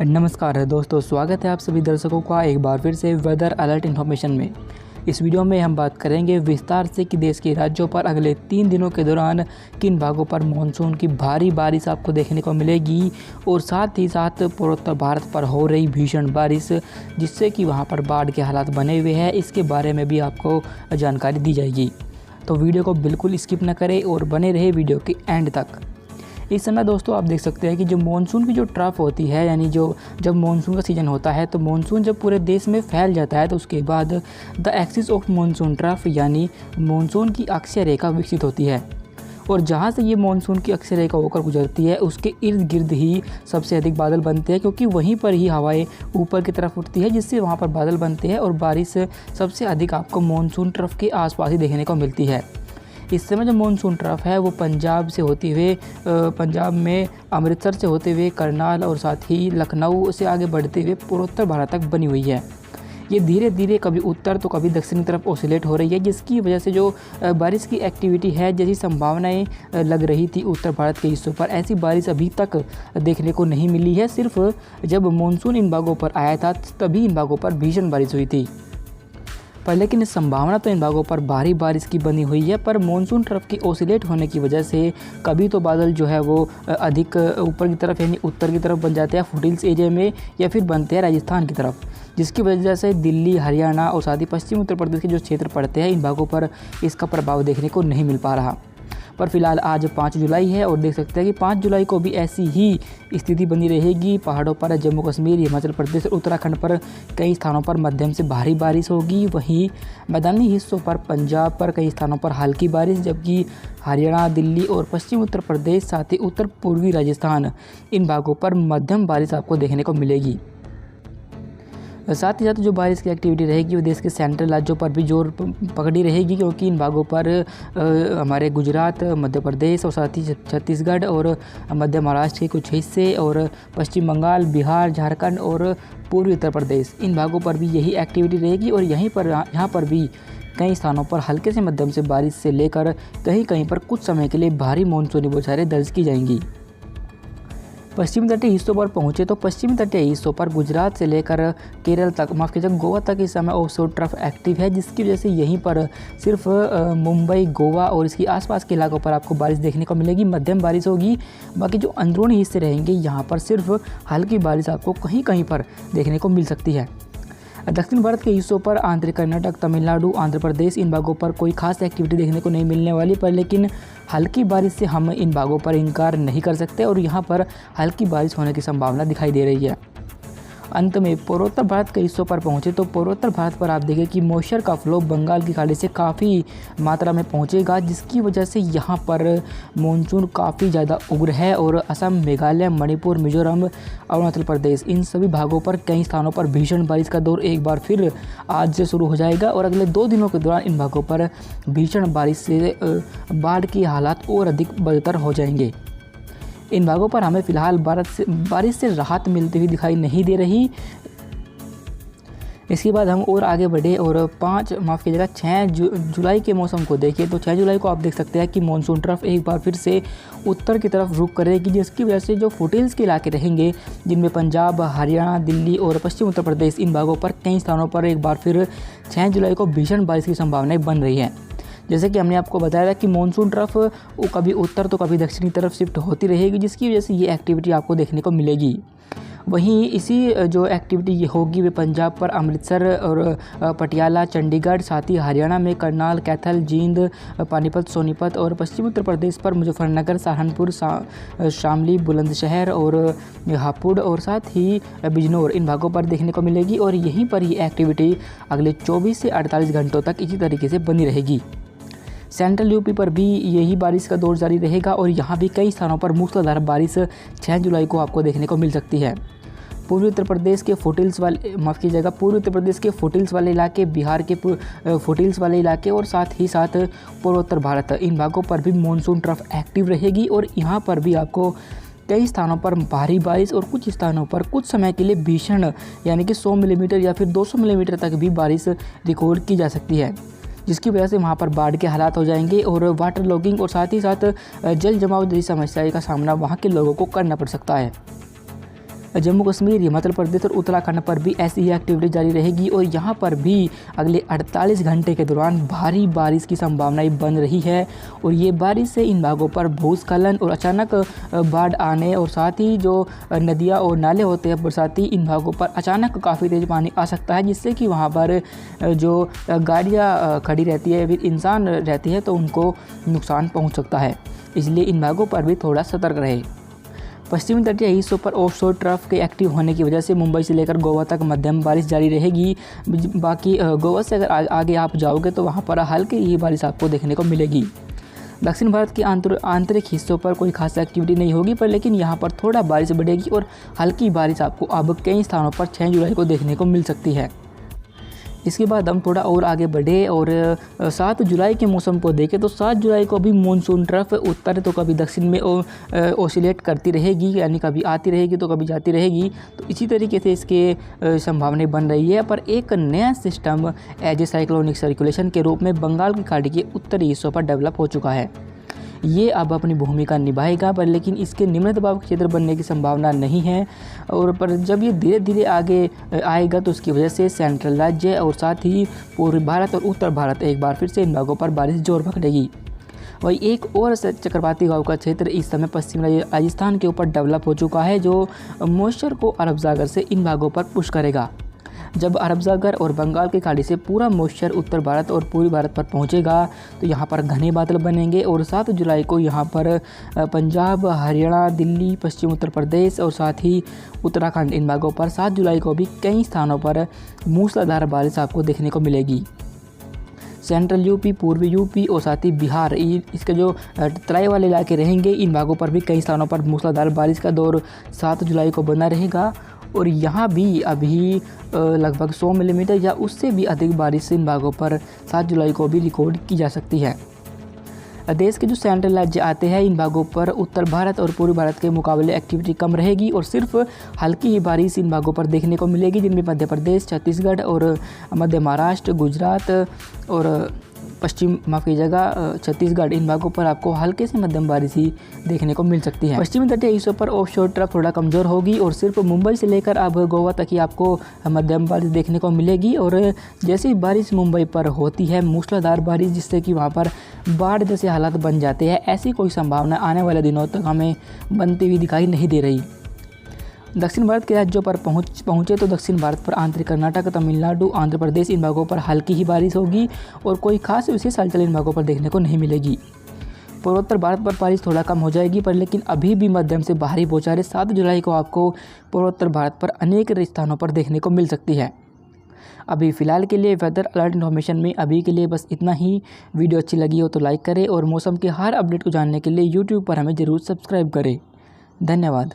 नमस्कार दोस्तों, स्वागत है आप सभी दर्शकों का एक बार फिर से वेदर अलर्ट इन्फॉर्मेशन में। इस वीडियो में हम बात करेंगे विस्तार से कि देश के राज्यों पर अगले 3 दिनों के दौरान किन भागों पर मानसून की भारी बारिश आपको देखने को मिलेगी और साथ ही साथ पूर्वोत्तर भारत पर हो रही भीषण बारिश जिससे कि वहां पर बाढ़ के हालात बने हुए हैं, इसके बारे में भी आपको जानकारी दी जाएगी। तो वीडियो को बिल्कुल स्किप न करें और बने रहे वीडियो के एंड तक। इस समय दोस्तों आप देख सकते हैं कि जो मानसून की जो ट्रफ होती है, यानी जब मानसून का सीज़न होता है तो मानसून जब पूरे देश में फैल जाता है तो उसके बाद the axis of monsoon trough यानी मानसून की अक्षीय रेखा विकसित होती है। और जहाँ से ये मानसून की अक्षीय रेखा होकर गुजरती है उसके इर्द गिर्द ही सबसे अधिक बादल बनते हैं, क्योंकि वहीं पर ही हवाएं ऊपर की तरफ उठती है जिससे वहाँ पर बादल बनते हैं और बारिश सबसे अधिक आपको मानसून ट्रफ के आसपास ही देखने को मिलती है। इस समय जो मानसून ट्रफ है वो पंजाब से होते हुए पंजाब में अमृतसर से होते हुए करनाल और साथ ही लखनऊ से आगे बढ़ते हुए पूर्वोत्तर भारत तक बनी हुई है। ये धीरे धीरे कभी उत्तर तो कभी दक्षिण तरफ ओसिलेट हो रही है, जिसकी वजह से जो बारिश की एक्टिविटी है, जैसी संभावनाएं लग रही थी उत्तर भारत के हिस्सों पर, ऐसी बारिश अभी तक देखने को नहीं मिली है। सिर्फ जब मानसून इन भागों पर आया था तभी इन भागों पर भीषण बारिश हुई थी, पर लेकिन संभावना तो इन भागों पर भारी बारिश की बनी हुई है। पर मानसून ट्रफ की ओसिलेट होने की वजह से कभी तो बादल जो है वो अधिक ऊपर की तरफ यानी उत्तर की तरफ बन जाते हैं फुटहिल्स एरिया में, या फिर बनते हैं राजस्थान की तरफ, जिसकी वजह से दिल्ली, हरियाणा और साथ ही पश्चिमी उत्तर प्रदेश के जो क्षेत्र पड़ते हैं इन भागों पर इसका प्रभाव देखने को नहीं मिल पा रहा। पर फिलहाल आज 5 जुलाई है और देख सकते हैं कि 5 जुलाई को भी ऐसी ही स्थिति बनी रहेगी। पहाड़ों पर जम्मू कश्मीर, हिमाचल प्रदेश और उत्तराखंड पर कई स्थानों पर मध्यम से भारी बारिश होगी। वहीं मैदानी हिस्सों पर पंजाब पर कई स्थानों पर हल्की बारिश, जबकि हरियाणा, दिल्ली और पश्चिम उत्तर प्रदेश साथ ही उत्तर पूर्वी राजस्थान इन भागों पर मध्यम बारिश आपको देखने को मिलेगी। साथ ही साथ जो बारिश की एक्टिविटी रहेगी वो देश के सेंट्रल राज्यों पर भी जोर पकड़ी रहेगी, क्योंकि इन भागों पर हमारे गुजरात, मध्य प्रदेश और साथ ही छत्तीसगढ़ और मध्य महाराष्ट्र के कुछ हिस्से और पश्चिम बंगाल, बिहार, झारखंड और पूर्वी उत्तर प्रदेश इन भागों पर भी यही एक्टिविटी रहेगी। और यहाँ पर भी कई स्थानों पर हल्के से मध्यम से बारिश से लेकर कहीं कहीं पर कुछ समय के लिए भारी मानसूनी बौछारें दर्ज की जाएंगी। पश्चिमी तटीय हिस्सों पर पहुंचे तो पश्चिमी तटीय हिस्सों पर गुजरात से लेकर केरल तक, माफ़ कीजिएगा गोवा तक इस समय ऑफशोर ट्रफ एक्टिव है, जिसकी वजह से यहीं पर सिर्फ मुंबई, गोवा और इसके आसपास के इलाकों पर आपको बारिश देखने को मिलेगी, मध्यम बारिश होगी। बाकी जो अंदरूनी हिस्से रहेंगे यहाँ पर सिर्फ हल्की बारिश आपको कहीं कहीं पर देखने को मिल सकती है। दक्षिण भारत के हिस्सों पर आंध्र, कर्नाटक, तमिलनाडु, आंध्र प्रदेश इन भागों पर कोई खास एक्टिविटी देखने को नहीं मिलने वाली, पर लेकिन हल्की बारिश से हम इन भागों पर इनकार नहीं कर सकते और यहाँ पर हल्की बारिश होने की संभावना दिखाई दे रही है। अंत में पूर्वोत्तर भारत के हिस्सों पर पहुँचे तो पूर्वोत्तर भारत पर आप देखें कि मॉइस्चर का फ्लो बंगाल की खाड़ी से काफ़ी मात्रा में पहुँचेगा, जिसकी वजह से यहाँ पर मानसून काफ़ी ज़्यादा उग्र है और असम, मेघालय, मणिपुर, मिजोरम, अरुणाचल प्रदेश इन सभी भागों पर कई स्थानों पर भीषण बारिश का दौर एक बार फिर आज से शुरू हो जाएगा और अगले 2 दिनों के दौरान इन भागों पर भीषण बारिश से बाढ़ के हालात और अधिक बदतर हो जाएंगे। इन भागों पर हमें फिलहाल बारिश से राहत मिलती हुई दिखाई नहीं दे रही। इसके बाद हम और आगे बढ़े और 6 जुलाई के मौसम को देखिए तो 6 जुलाई को आप देख सकते हैं कि मानसून ट्रफ एक बार फिर से उत्तर की तरफ रुख करेगी, जिसकी वजह से जो फुटहिल्स के इलाके रहेंगे जिनमें पंजाब, हरियाणा, दिल्ली और पश्चिम उत्तर प्रदेश इन भागों पर कई स्थानों पर एक बार फिर 6 जुलाई को भीषण बारिश की संभावनाएं बन रही है। जैसे कि हमने आपको बताया था कि मानसून ट्रफ कभी उत्तर तो कभी दक्षिण की तरफ शिफ्ट होती रहेगी, जिसकी वजह से ये एक्टिविटी आपको देखने को मिलेगी। वहीं इसी जो एक्टिविटी ये होगी वे पंजाब पर अमृतसर और पटियाला, चंडीगढ़, साथ ही हरियाणा में करनाल, कैथल, जींद, पानीपत, सोनीपत और पश्चिमी उत्तर प्रदेश पर मुजफ्फरनगर, सहारनपुर, शामली, बुलंदशहर और हापुड़ और साथ ही बिजनौर इन भागों पर देखने को मिलेगी। और यहीं पर ये एक्टिविटी अगले 24 से 48 घंटों तक इसी तरीके से बनी रहेगी। सेंट्रल यूपी पर भी यही बारिश का दौर जारी रहेगा और यहाँ भी कई स्थानों पर मूसलाधार बारिश 6 जुलाई को आपको देखने को मिल सकती है। पूर्वी उत्तर प्रदेश के फुटहिल्स वाले इलाके, बिहार के फुटहिल्स वाले इलाके और साथ ही साथ पूर्वोत्तर भारत इन भागों पर भी मानसून ट्रफ एक्टिव रहेगी और यहाँ पर भी आपको कई स्थानों पर भारी बारिश और कुछ स्थानों पर कुछ समय के लिए भीषण यानी कि 100 मिलीमीटर या फिर 200 मिलीमीटर तक भी बारिश रिकॉर्ड की जा सकती है, जिसकी वजह से वहाँ पर बाढ़ के हालात हो जाएंगे और वाटर लॉगिंग और साथ ही साथ जल जमाव जैसी समस्याएं का सामना वहाँ के लोगों को करना पड़ सकता है। जम्मू कश्मीर, हिमाचल प्रदेश और उत्तराखंड पर भी ऐसी ही एक्टिविटी जारी रहेगी और यहाँ पर भी अगले 48 घंटे के दौरान भारी बारिश की संभावनाएं बन रही है। और ये बारिश से इन भागों पर भूस्खलन और अचानक बाढ़ आने और साथ ही जो नदियाँ और नाले होते हैं बरसाती, इन भागों पर अचानक काफ़ी तेज़ पानी आ सकता है, जिससे कि वहाँ पर जो गाड़ियाँ खड़ी रहती है, फिर इंसान रहती है, तो उनको नुकसान पहुँच सकता है। इसलिए इन भागों पर भी थोड़ा सतर्क रहे। पश्चिमी तटीय हिस्सों पर ऑफशोर ट्रफ के एक्टिव होने की वजह से मुंबई से लेकर गोवा तक मध्यम बारिश जारी रहेगी। बाकी गोवा से अगर आगे आप जाओगे तो वहां पर हल्की ही बारिश आपको देखने को मिलेगी। दक्षिण भारत के आंतरिक हिस्सों पर कोई खास एक्टिविटी नहीं होगी, पर लेकिन यहाँ पर थोड़ा बारिश बढ़ेगी और हल्की बारिश आपको अब कई स्थानों पर 6 जुलाई को देखने को मिल सकती है। इसके बाद हम थोड़ा और आगे बढ़े और 7 जुलाई के मौसम को देखें तो 7 जुलाई को भी मानसून ट्रफ उत्तर तो कभी दक्षिण में ओसिलेट करती रहेगी, यानी कभी आती रहेगी तो कभी जाती रहेगी। तो इसी तरीके से इसके संभावनाएं बन रही है। पर एक नया system as a cyclonic circulation के रूप में बंगाल की खाड़ी के उत्तरी हिस्सों पर डेवलप हो चुका है। ये अब अपनी भूमिका निभाएगा, पर लेकिन इसके निम्न दबाव क्षेत्र बनने की संभावना नहीं है। और पर जब ये धीरे धीरे आगे आएगा तो उसकी वजह से सेंट्रल राज्य और साथ ही पूर्वी भारत और उत्तर भारत एक बार फिर से इन भागों पर बारिश जोर पकड़ेगी। वही एक और चक्रवाती हवाओं का क्षेत्र इस समय पश्चिम राजस्थान के ऊपर डेवलप हो चुका है, जो मॉइस्चर को अरब सागर से इन भागों पर पुश करेगा। जब अरब सागर और बंगाल की खाड़ी से पूरा मॉइस्चर उत्तर भारत और पूर्वी भारत पर पहुंचेगा तो यहाँ पर घने बादल बनेंगे और 7 जुलाई को यहाँ पर पंजाब, हरियाणा, दिल्ली, पश्चिम उत्तर प्रदेश और साथ ही उत्तराखंड, इन भागों पर 7 जुलाई को भी कई स्थानों पर मूसलाधार बारिश आपको देखने को मिलेगी। सेंट्रल यूपी, पूर्वी यूपी और साथ ही बिहार, इसके जो तराई वाले इलाके रहेंगे, इन भागों पर भी कई स्थानों पर मूसलाधार बारिश का दौर 7 जुलाई को बना रहेगा। और यहाँ भी अभी लगभग 100 मिलीमीटर या उससे भी अधिक बारिश इन भागों पर 7 जुलाई को भी रिकॉर्ड की जा सकती है। देश के जो सेंट्रल राज्य आते हैं, इन भागों पर उत्तर भारत और पूर्वी भारत के मुकाबले एक्टिविटी कम रहेगी और सिर्फ हल्की ही बारिश इन भागों पर देखने को मिलेगी, जिनमें मध्य प्रदेश, छत्तीसगढ़ और मध्य महाराष्ट्र, गुजरात और छत्तीसगढ़, इन भागों पर आपको हल्के से मध्यम बारिश ही देखने को मिल सकती है। पश्चिमी तटीय हिस्सों पर ऑफशोर ट्रफ थोड़ा कमज़ोर होगी और सिर्फ मुंबई से लेकर अब गोवा तक ही आपको मध्यम बारिश देखने को मिलेगी। और जैसे ही बारिश मुंबई पर होती है, मूसलाधार बारिश, जिससे कि वहाँ पर बाढ़ जैसे हालात बन जाते हैं, ऐसी कोई संभावना आने वाले दिनों तक हमें बनती हुई दिखाई नहीं दे रही। दक्षिण भारत के राज्यों पर पहुँचे तो दक्षिण भारत पर आंतरिक कर्नाटक, तमिलनाडु, आंध्र प्रदेश, इन भागों पर हल्की ही बारिश होगी और कोई खास विशेष हलचल इन भागों पर देखने को नहीं मिलेगी। पूर्वोत्तर भारत पर बारिश थोड़ा कम हो जाएगी, पर लेकिन अभी भी मध्यम से भारी बौछारें 7 जुलाई को आपको पूर्वोत्तर भारत पर अनेक स्थानों पर देखने को मिल सकती है। अभी फ़िलहाल के लिए वेदर अलर्ट इन्फॉर्मेशन में अभी के लिए बस इतना ही। वीडियो अच्छी लगी हो तो लाइक करें और मौसम के हर अपडेट को जानने के लिए यूट्यूब पर हमें ज़रूर सब्सक्राइब करें। धन्यवाद।